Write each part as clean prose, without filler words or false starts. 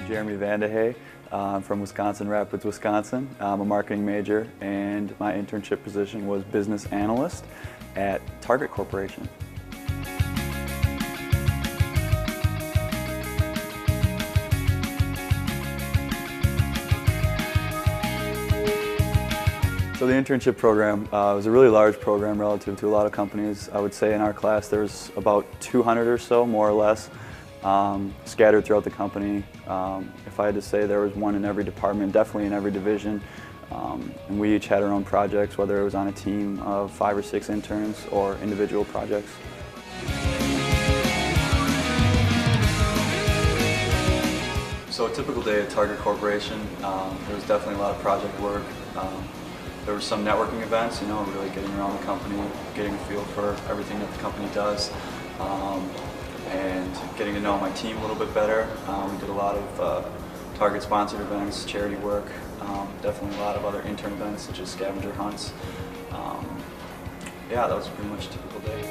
Jeremy Vandehey. I'm from Wisconsin Rapids, Wisconsin. I'm a marketing major, and my internship position was business analyst at Target Corporation. So the internship program was a really large program relative to a lot of companies. I would say in our class there's about 200 or so, more or less, scattered throughout the company. If I had to say, there was one in every department, definitely in every division. And we each had our own projects, whether it was on a team of 5 or 6 interns or individual projects. So a typical day at Target Corporation, there was definitely a lot of project work. There were some networking events, really getting around the company, getting a feel for everything that the company does, and getting to know my team a little bit better. We did a lot of Target-sponsored events, charity work, definitely a lot of other intern events such as scavenger hunts. Yeah, that was pretty much a typical day.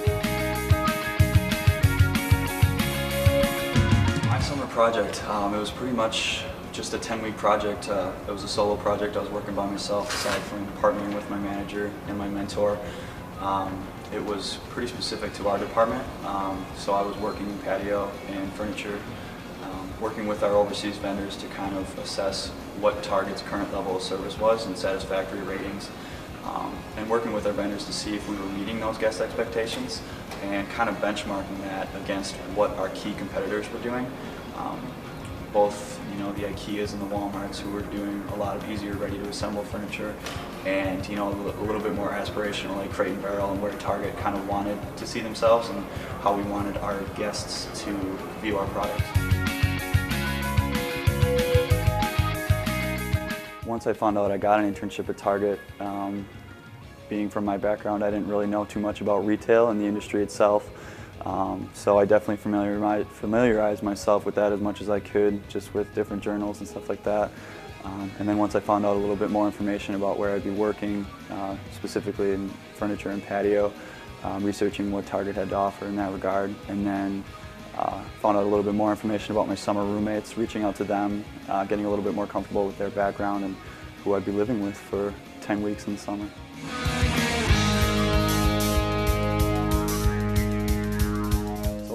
My summer project, it was pretty much just a 10-week project. It was a solo project I was working by myself, aside from partnering with my manager and my mentor. It was pretty specific to our department, so I was working in patio and furniture, working with our overseas vendors to kind of assess what Target's current level of service was and satisfactory ratings, and working with our vendors to see if we were meeting those guest expectations and kind of benchmarking that against what our key competitors were doing. Both, the IKEAs and the Walmarts, who were doing a lot of easier, ready-to-assemble furniture, and a little bit more aspirational, like Crate and Barrel, and where Target kind of wanted to see themselves and how we wanted our guests to view our products. Once I found out I got an internship at Target, being from my background, I didn't really know too much about retail and the industry itself. So I definitely familiarized myself with that as much as I could, just with different journals and stuff like that. And then once I found out a little bit more information about where I'd be working, specifically in furniture and patio, researching what Target had to offer in that regard, and then found out a little bit more information about my summer roommates, reaching out to them, getting a little bit more comfortable with their background and who I'd be living with for 10 weeks in the summer.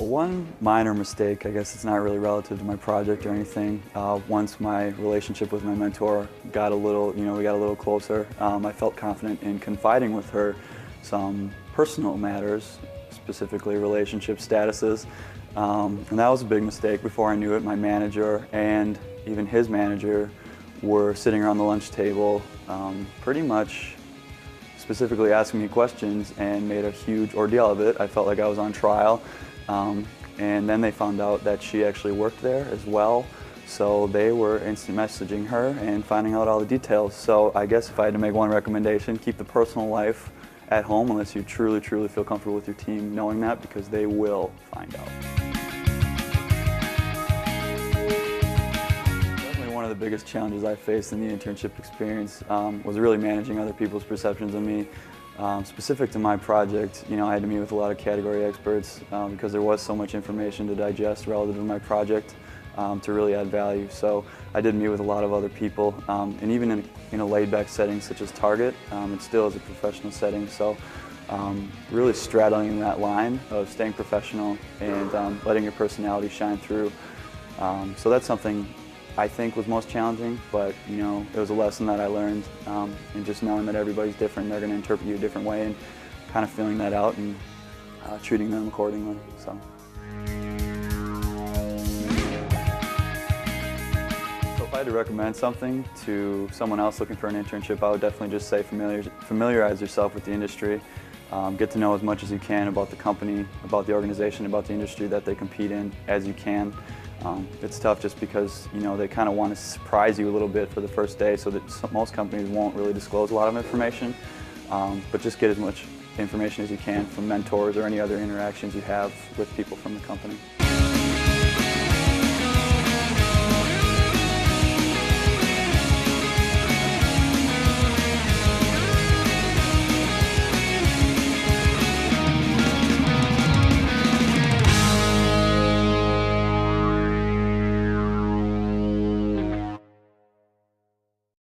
One minor mistake, I guess it's not really relative to my project or anything. Once my relationship with my mentor got a little, we got a little closer, I felt confident in confiding with her some personal matters, specifically relationship statuses. And that was a big mistake. Before I knew it, my manager and even his manager were sitting around the lunch table, pretty much specifically asking me questions, and made a huge ordeal of it. I felt like I was on trial. And then they found out that she actually worked there as well, so they were instant messaging her and finding out all the details. So I guess if I had to make one recommendation, keep the personal life at home unless you truly feel comfortable with your team knowing that, because they will find out. Definitely one of the biggest challenges I faced in the internship experience was really managing other people's perceptions of me. Specific to my project, I had to meet with a lot of category experts because there was so much information to digest relative to my project to really add value. So I did meet with a lot of other people, and even in a laid-back setting such as Target, it still is a professional setting. So really straddling that line of staying professional and letting your personality shine through. So that's something I think was most challenging, but it was a lesson that I learned, and just knowing that everybody's different, they're going to interpret you a different way, and kind of feeling that out and treating them accordingly. So if I had to recommend something to someone else looking for an internship, I would definitely just say familiarize yourself with the industry. Get to know as much as you can about the company, about the organization, about the industry that they compete in as you can. It's tough just because they kind of want to surprise you a little bit for the first day, so that most companies won't really disclose a lot of information. But just get as much information as you can from mentors or any other interactions you have with people from the company.